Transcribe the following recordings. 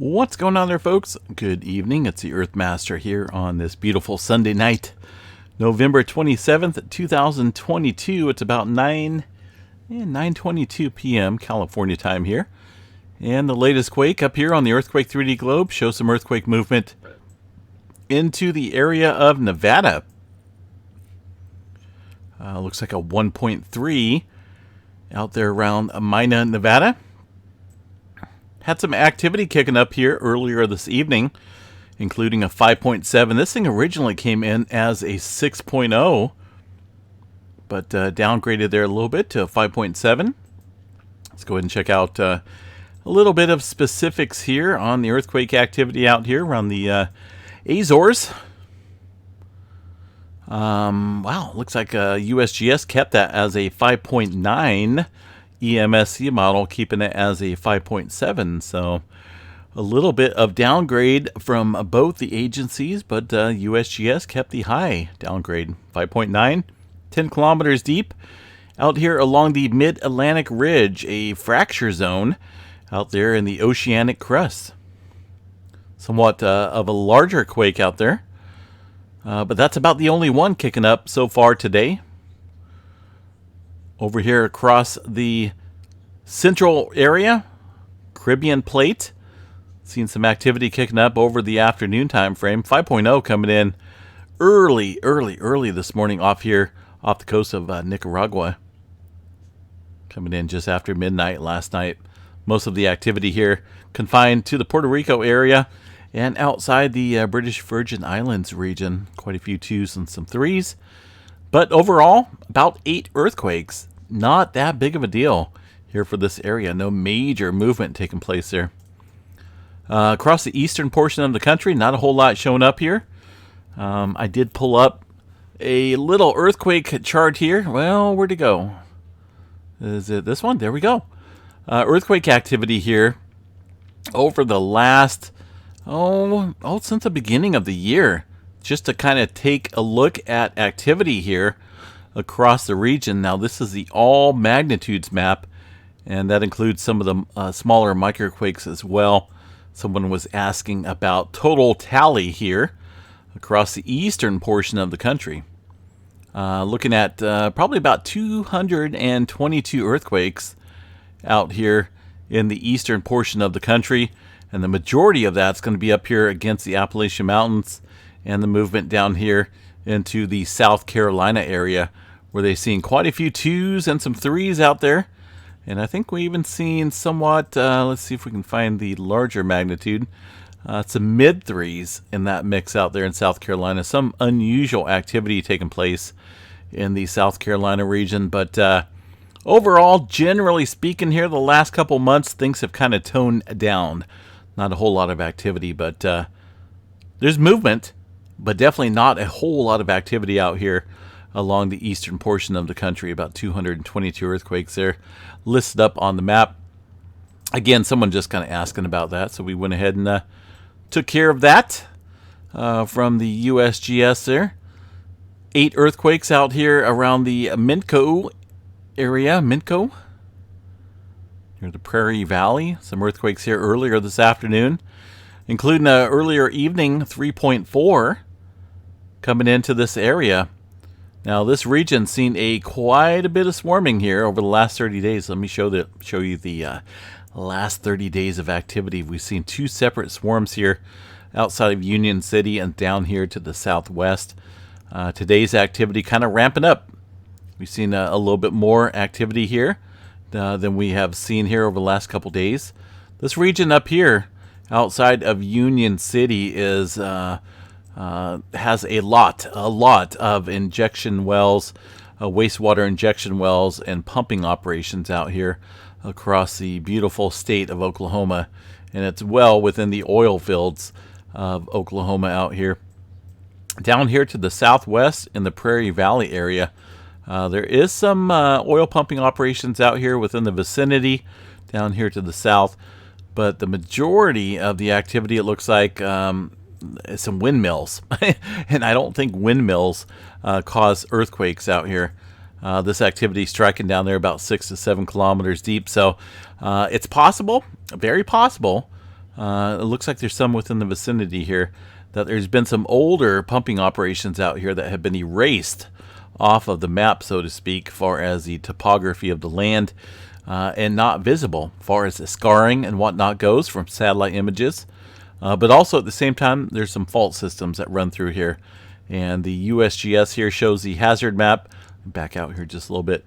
What's going on there, folks? Good evening. It's the Earthmaster here on this beautiful Sunday night, November 27th, 2022. It's about 9:22 p.m. California time here. And the latest quake up here on the Earthquake 3D globe shows some earthquake movement into the area of Nevada. Looks like a 1.3 out there around Mina, Nevada. Had some activity kicking up here earlier this evening, including a 5.7. This thing originally came in as a 6.0, but downgraded there a little bit to a 5.7. Let's go ahead and check out a little bit of specifics here on the earthquake activity out here around the Azores. Wow, looks like USGS kept that as a 5.9. EMSC model, keeping it as a 5.7, so a little bit of downgrade from both the agencies, but USGS kept the high downgrade. 5.9, 10 kilometers deep, out here along the mid-Atlantic ridge, a fracture zone out there in the oceanic crust. Somewhat of a larger quake out there, but that's about the only one kicking up so far today. Over here across the central area, Caribbean plate, seen some activity kicking up over the afternoon time frame. 5.0 coming in early this morning off here, off the coast of Nicaragua. Coming in just after midnight last night. Most of the activity here confined to the Puerto Rico area and outside the British Virgin Islands region. Quite a few 2s and some 3s. But overall, about 8 earthquakes. Not that big of a deal here for this area. No major movement taking place there. Across the eastern portion of the country, not a whole lot showing up here. I did pull up a little earthquake chart here. Well, where'd it go? Is it this one? There we go. Earthquake activity here over the last, since the beginning of the year. Just to kind of take a look at activity here across the region. Now, this is the all magnitudes map, and that includes some of the smaller microquakes as well. Someone was asking about total tally here across the eastern portion of the country. Looking at probably about 222 earthquakes out here in the eastern portion of the country, and the majority of that's going to be up here against the Appalachian Mountains and the movement down here into the South Carolina area, where they've seen quite a few 2s and some 3s out there. And I think we even seen somewhat, let's see if we can find the larger magnitude, some mid-3s in that mix out there in South Carolina. Some unusual activity taking place in the South Carolina region. But overall, generally speaking here, the last couple months, things have kind of toned down. Not a whole lot of activity, but there's movement. But definitely not a whole lot of activity out here along the eastern portion of the country. About 222 earthquakes there listed up on the map. Again, someone just kind of asking about that, so we went ahead and took care of that from the USGS there. 8 earthquakes out here around the Minco area. Minco, near the Prairie Valley. Some earthquakes here earlier this afternoon, including an earlier evening 3.4 coming into this area. Now, this region's seen quite a bit of swarming here over the last 30 days. Let me show you the last 30 days of activity. We've seen 2 separate swarms here outside of Union City and down here to the southwest. Today's activity kind of ramping up. We've seen a little bit more activity here than we have seen here over the last couple days. This region up here outside of Union City is has a lot of injection wells, wastewater injection wells, and pumping operations out here across the beautiful state of Oklahoma, and it's well within the oil fields of Oklahoma out here. Down here to the southwest in the Prairie Valley area, there is some oil pumping operations out here within the vicinity down here to the south, but the majority of the activity, it looks like, some windmills. And I don't think windmills cause earthquakes out here. This activity striking down there about 6 to 7 kilometers deep. So it's possible, very possible, It looks like there's some within the vicinity here. That there's been some older pumping operations out here that have been erased off of the map, so to speak, far as the topography of the land, and not visible, far as the scarring and whatnot goes from satellite images. But also at the same time, there's some fault systems that run through here. And the USGS here shows the hazard map. Back out here just a little bit.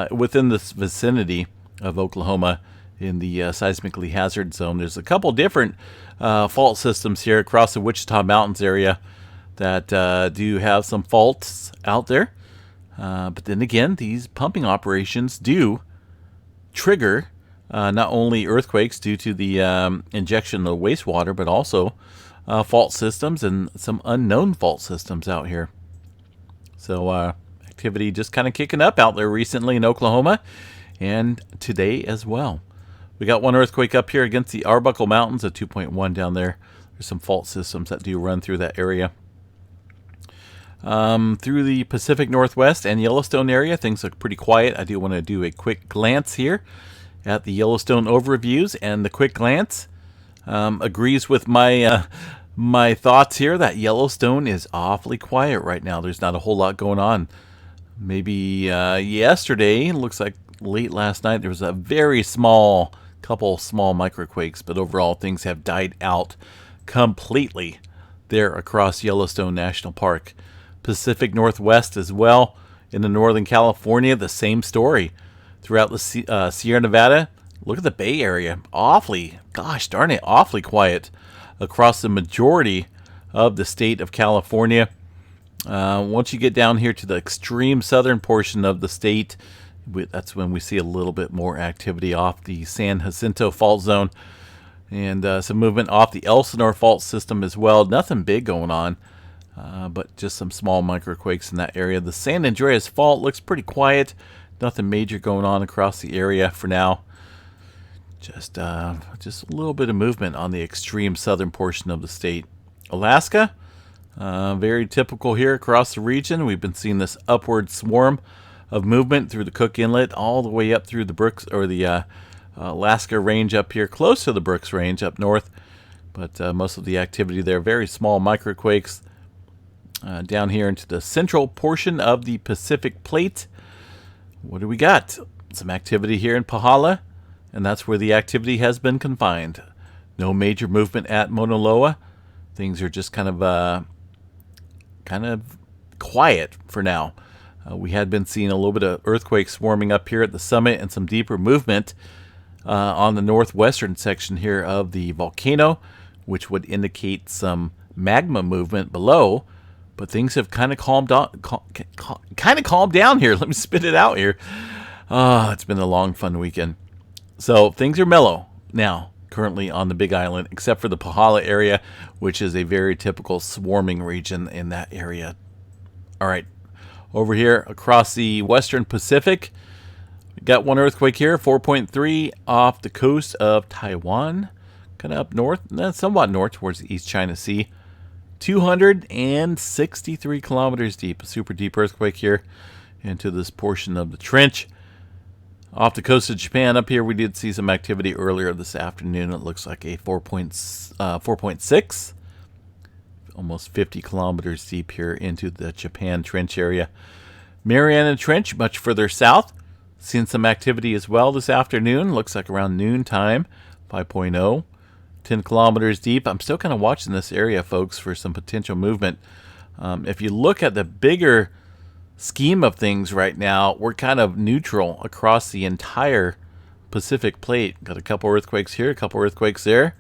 Within this vicinity of Oklahoma in the seismically hazard zone, there's a couple different fault systems here across the Wichita Mountains area that do have some faults out there. But then again, these pumping operations do trigger not only earthquakes due to the injection of wastewater, but also fault systems and some unknown fault systems out here. So activity just kind of kicking up out there recently in Oklahoma and today as well. We got one earthquake up here against the Arbuckle Mountains, a 2.1 down there. There's some fault systems that do run through that area. Through the Pacific Northwest and Yellowstone area, things look pretty quiet. I do want to do a quick glance here at the Yellowstone overviews, and the quick glance agrees with my my thoughts here that Yellowstone is awfully quiet right now. There's not a whole lot going on. Maybe yesterday, looks like late last night, there was a very couple small microquakes, but overall things have died out completely there across Yellowstone National Park. Pacific Northwest as well. In the Northern California, the same story. Throughout the Sierra Nevada, look at the Bay Area. Awfully quiet across the majority of the state of California. Once you get down here to the extreme southern portion of the state, that's when we see a little bit more activity off the San Jacinto fault zone. And some movement off the Elsinore fault system as well. Nothing big going on, but just some small microquakes in that area. The San Andreas fault looks pretty quiet. Nothing major going on across the area for now. Just a little bit of movement on the extreme southern portion of the state. Alaska, very typical here across the region. We've been seeing this upward swarm of movement through the Cook Inlet all the way up through the Brooks, or the Alaska Range up here, close to the Brooks Range up north. But most of the activity there, very small microquakes down here into the central portion of the Pacific Plate. What do we got? Some activity here in Pahala, and that's where the activity has been confined. No major movement at Mauna Loa. Things are just kind of quiet for now. We had been seeing a little bit of earthquakes swarming up here at the summit and some deeper movement on the northwestern section here of the volcano, which would indicate some magma movement below. But things have kind of calmed down here. Let me spit it out here. It's been a long, fun weekend. So things are mellow now, currently on the Big Island, except for the Pahala area, which is a very typical swarming region in that area. All right, over here across the western Pacific, we got one earthquake here, 4.3 off the coast of Taiwan, kind of up north, somewhat north towards the East China Sea. 263 kilometers deep, a super deep earthquake here into this portion of the trench. Off the coast of Japan up here, we did see some activity earlier this afternoon. It looks like a 4.6, almost 50 kilometers deep here into the Japan Trench area. Mariana Trench, much further south, seen some activity as well this afternoon. Looks like around noontime, 5.0. 10 kilometers deep. I'm still kind of watching this area, folks, for some potential movement. If you look at the bigger scheme of things right now, we're kind of neutral across the entire Pacific Plate. Got a couple earthquakes here, a couple earthquakes there.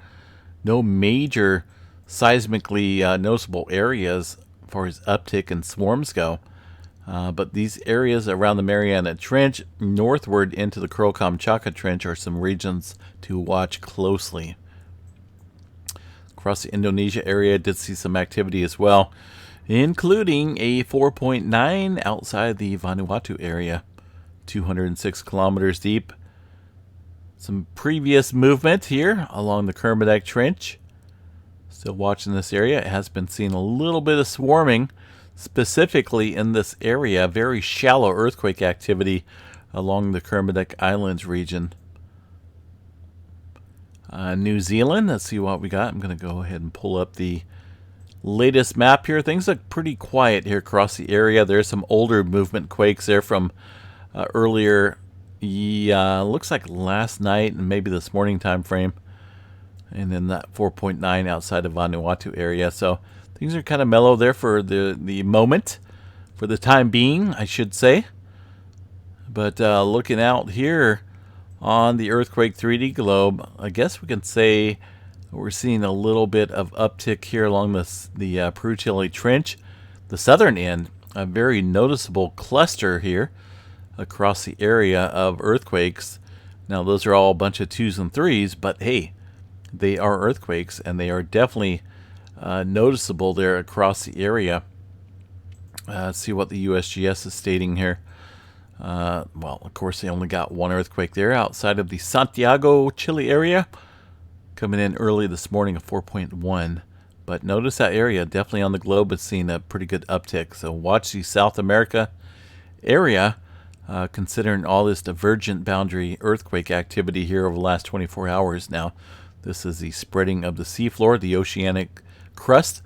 No major seismically noticeable areas as far as uptick and swarms go. But these areas around the Mariana Trench, northward into the Kuril-Kamchatka Trench, are some regions to watch closely. Across the Indonesia area, did see some activity as well, including a 4.9 outside the Vanuatu area, 206 kilometers deep. Some previous movement here along the Kermadec Trench. Still watching this area. It has been seeing a little bit of swarming, specifically in this area. Very shallow earthquake activity along the Kermadec Islands region. New Zealand. Let's see what we got. I'm going to go ahead and pull up the latest map here. Things look pretty quiet here across the area. There's some older movement quakes there from earlier. Yeah, looks like last night and maybe this morning time frame. And then that 4.9 outside of Vanuatu area. So things are kind of mellow there for the moment, for the time being, I should say. But looking out here on the Earthquake 3D globe, I guess we can say we're seeing a little bit of uptick here along the Peru-Chile Trench, the southern end. A very noticeable cluster here across the area of earthquakes. Now, those are all a bunch of 2s and 3s, but hey, they are earthquakes, and they are definitely noticeable there across the area. Let's see what the USGS is stating here. Well, of course, they only got one earthquake there outside of the Santiago, Chile area, coming in early this morning of 4.1. But notice that area definitely on the globe is seeing a pretty good uptick. So watch the South America area, considering all this divergent boundary earthquake activity here over the last 24 hours now. This is the spreading of the seafloor, the oceanic crust,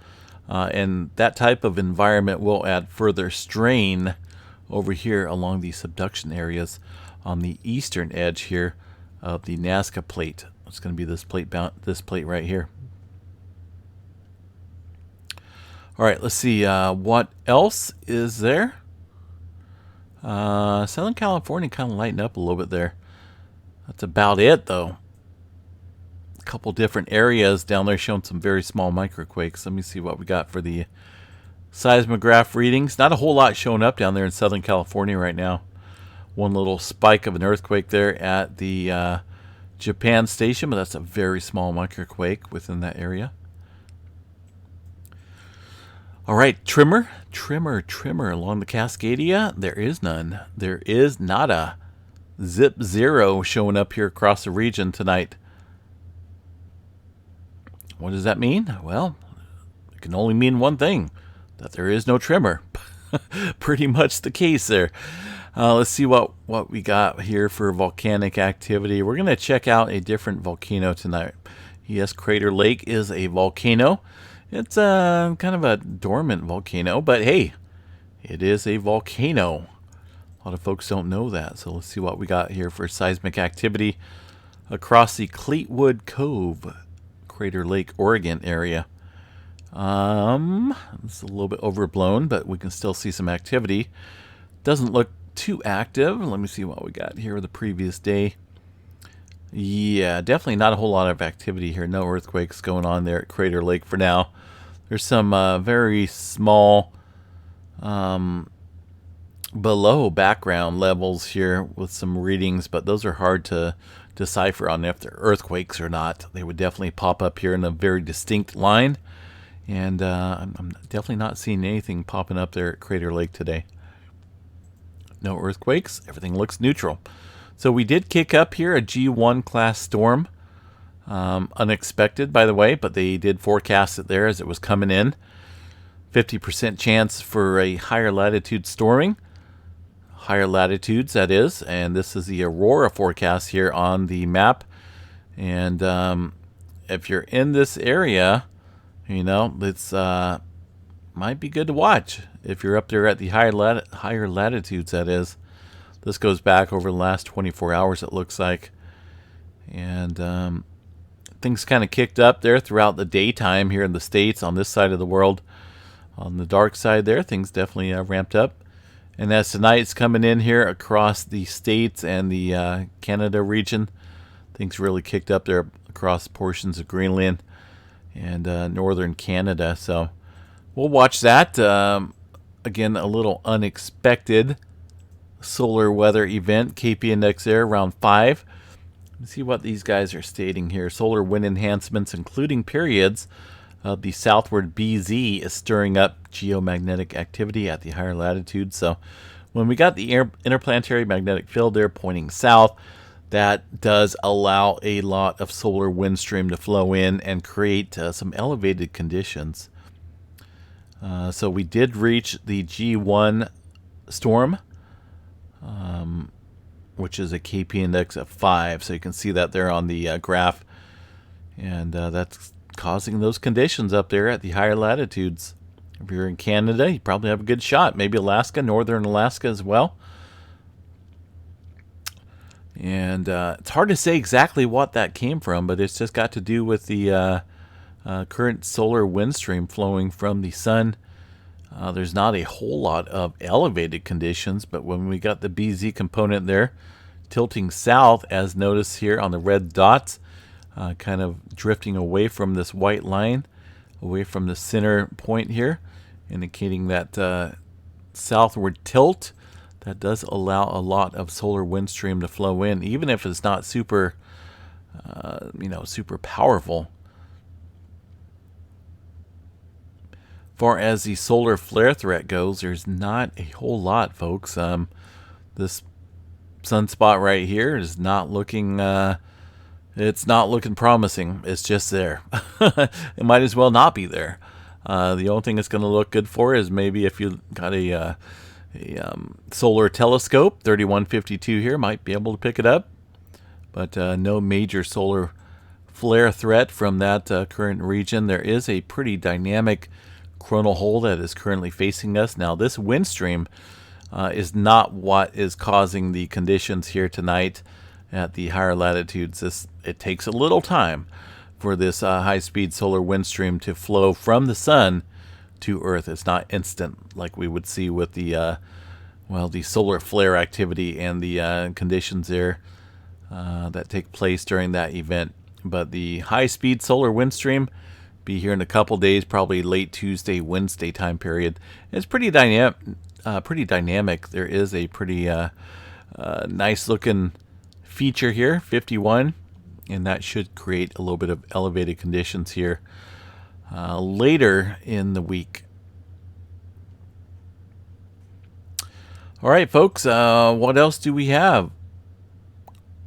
and that type of environment will add further strain over here along the subduction areas on the eastern edge here of the Nazca plate. It's going to be this plate right here. All right, let's see what else is there. Southern California kind of lightened up a little bit there. That's about it, though. A couple different areas down there showing some very small microquakes. Let me see what we got for the seismograph readings. Not a whole lot showing up down there in Southern California right now. One little spike of an earthquake there at the Japan station, but that's a very small microquake within that area. All right, tremor along the Cascadia. There is none. There is nada. Zip zero showing up here across the region tonight. What does that mean? Well, it can only mean one thing, that there is no tremor. Pretty much the case there. Let's see what we got here for volcanic activity. We're going to check out a different volcano tonight. Yes, Crater Lake is a volcano. It's kind of a dormant volcano, but hey, it is a volcano. A lot of folks don't know that, so let's see what we got here for seismic activity across the Cleetwood Cove, Crater Lake, Oregon area. It's a little bit overblown, but we can still see some activity. Doesn't look too active. Let me see what we got here the previous day. Yeah, definitely not a whole lot of activity here. No earthquakes going on there at Crater Lake for now. There's some very small below background levels here with some readings, but those are hard to decipher on if they're earthquakes or not. They would definitely pop up here in a very distinct line. And I'm definitely not seeing anything popping up there at Crater Lake today. No earthquakes. Everything looks neutral. So we did kick up here a G1 class storm. Unexpected, by the way, but they did forecast it there as it was coming in. 50% chance for a higher latitude storming. Higher latitudes, that is. And this is the Aurora forecast here on the map. And if you're in this area, you know, it's might be good to watch if you're up there at the higher latitudes, that is. This goes back over the last 24 hours, it looks like. And things kind of kicked up there throughout the daytime here in the States on this side of the world. On the dark side there, things definitely ramped up. And as tonight's coming in here across the States and the Canada region, things really kicked up there across portions of Greenland and northern Canada. So we'll watch that. Again, a little unexpected solar weather event. KP index there around 5. Let's see what these guys are stating here. Solar wind enhancements, including periods of the southward BZ, is stirring up geomagnetic activity at the higher latitudes. So when we got the interplanetary magnetic field there pointing south, that does allow a lot of solar wind stream to flow in and create some elevated conditions. So we did reach the G1 storm, which is a KP index of 5. So you can see that there on the graph And that's causing those conditions up there at the higher latitudes. If you're in Canada, you probably have a good shot. Maybe Alaska, northern Alaska as well. And it's hard to say exactly what that came from, but it's just got to do with the current solar wind stream flowing from the sun. There's not a whole lot of elevated conditions, but when we got the BZ component there tilting south, as noticed here on the red dots, kind of drifting away from this white line, away from the center point here, indicating that southward tilt. That does allow a lot of solar wind stream to flow in, even if it's not super, super powerful. Far as the solar flare threat goes, there's not a whole lot, folks. This sunspot right here is not looking. It's not looking promising. It's just there. It might as well not be there. The only thing it's going to look good for is maybe if you got a solar telescope, 3152 here, might be able to pick it up. But no major solar flare threat from that current region. There is a pretty dynamic coronal hole that is currently facing us. Now, this wind stream is not what is causing the conditions here tonight at the higher latitudes. It takes a little time for this high-speed solar wind stream to flow from the sun to Earth. It's not instant like we would see with the the solar flare activity and the conditions there that take place during that event. But the high-speed solar wind stream be here in a couple days, probably late Tuesday, Wednesday time period. It's pretty dynamic. There is a pretty nice-looking feature here, 51, and that should create a little bit of elevated conditions here later in the week. All right, folks, what else do we have?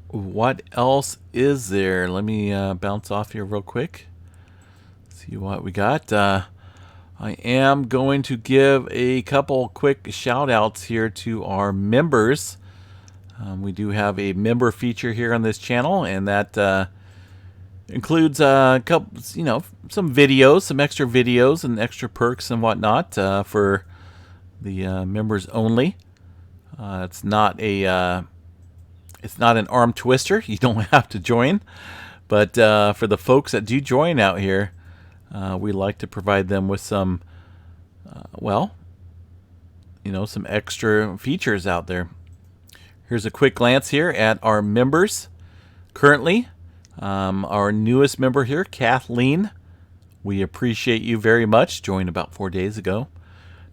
What else is there? Let me bounce off here real quick. See what we got. I am going to give a couple quick shout outs here to our members. We do have a member feature here on this channel, and that includes a couple, some videos, some extra videos and extra perks and whatnot for the members only. It's not an arm twister. You don't have to join, but for the folks that do join out here, we like to provide them with some, some extra features out there. Here's a quick glance here at our members currently. Our newest member here, Kathleen. We appreciate you very much. Joined about 4 days ago.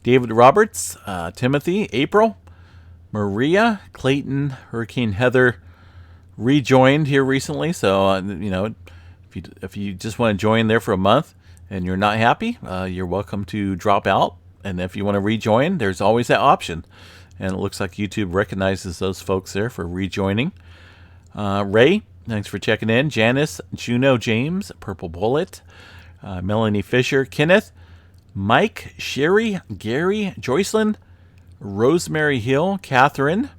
David Roberts, Timothy, April, Maria, Clayton, Hurricane Heather rejoined here recently. So, if you just want to join there for a month and you're not happy, you're welcome to drop out. And if you want to rejoin, there's always that option. And it looks like YouTube recognizes those folks there for rejoining. Ray, thanks for checking in. Janice, Juno, James, Purple Bullet, Melanie Fisher, Kenneth, Mike, Sherry, Gary, Joycelyn, Rosemary Hill, Catherine,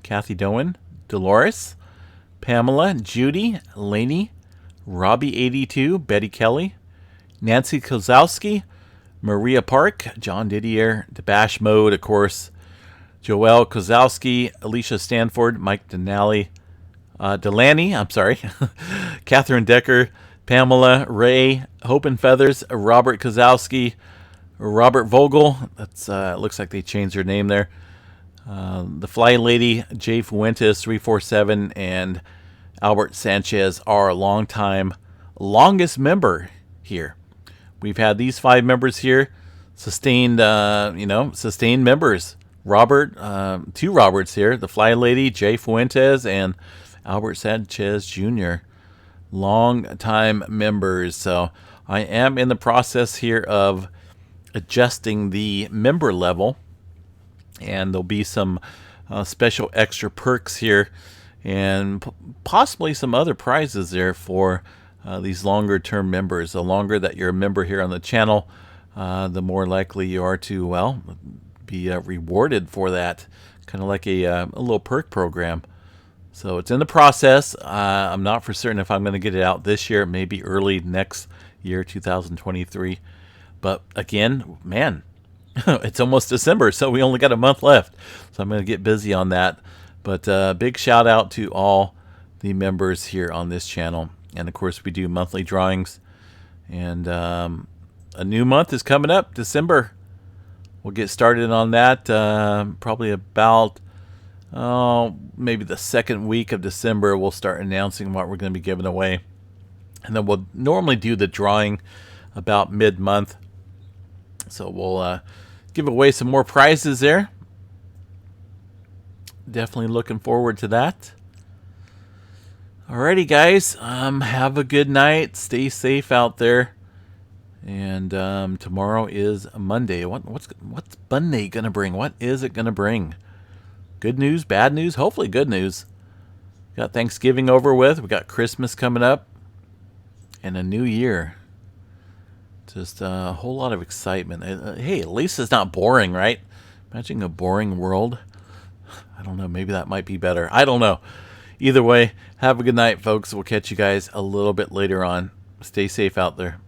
Kathy Doan, Dolores, Pamela, Judy, Lainey, Robbie82, Betty Kelly, Nancy Kozowski, Maria Park, John Didier, Debash Mode, of course, Joelle Kozowski, Alicia Stanford, Mike Delaney, Catherine Decker, Pamela, Ray, Hope and Feathers, Robert Kozowski, Robert Vogel. That's looks like they changed their name there. The Fly Lady, Jay Fuentes, 347, and Albert Sanchez, our longest member here. We've had these 5 members here, sustained members. Robert, 2 Roberts here, the Fly Lady, Jay Fuentes, and Albert Sanchez Jr., long-time members. So I am in the process here of adjusting the member level, and there'll be some special extra perks here and possibly some other prizes there for these longer-term members. The longer that you're a member here on the channel, the more likely you are to, be rewarded for that, kind of like a little perk program. So it's in the process. I'm not for certain if I'm going to get it out this year, maybe early next year, 2023. But again, man, it's almost December, so we only got a month left. So I'm going to get busy on that. But big shout out to all the members here on this channel. And of course, we do monthly drawings. And a new month is coming up, December. We'll get started on that probably about maybe the second week of December. We'll start announcing what we're going to be giving away. And then we'll normally do the drawing about mid-month. So we'll give away some more prizes there. Definitely looking forward to that. Alrighty, guys. Have a good night. Stay safe out there. And tomorrow is Monday. What's Monday gonna bring? What is it gonna bring? Good news, bad news? Hopefully good news. Got Thanksgiving over with. We got Christmas coming up. And a new year. Just a whole lot of excitement. Hey, at least it's not boring, right? Imagine a boring world. I don't know. Maybe that might be better. I don't know. Either way, have a good night, folks. We'll catch you guys a little bit later on. Stay safe out there.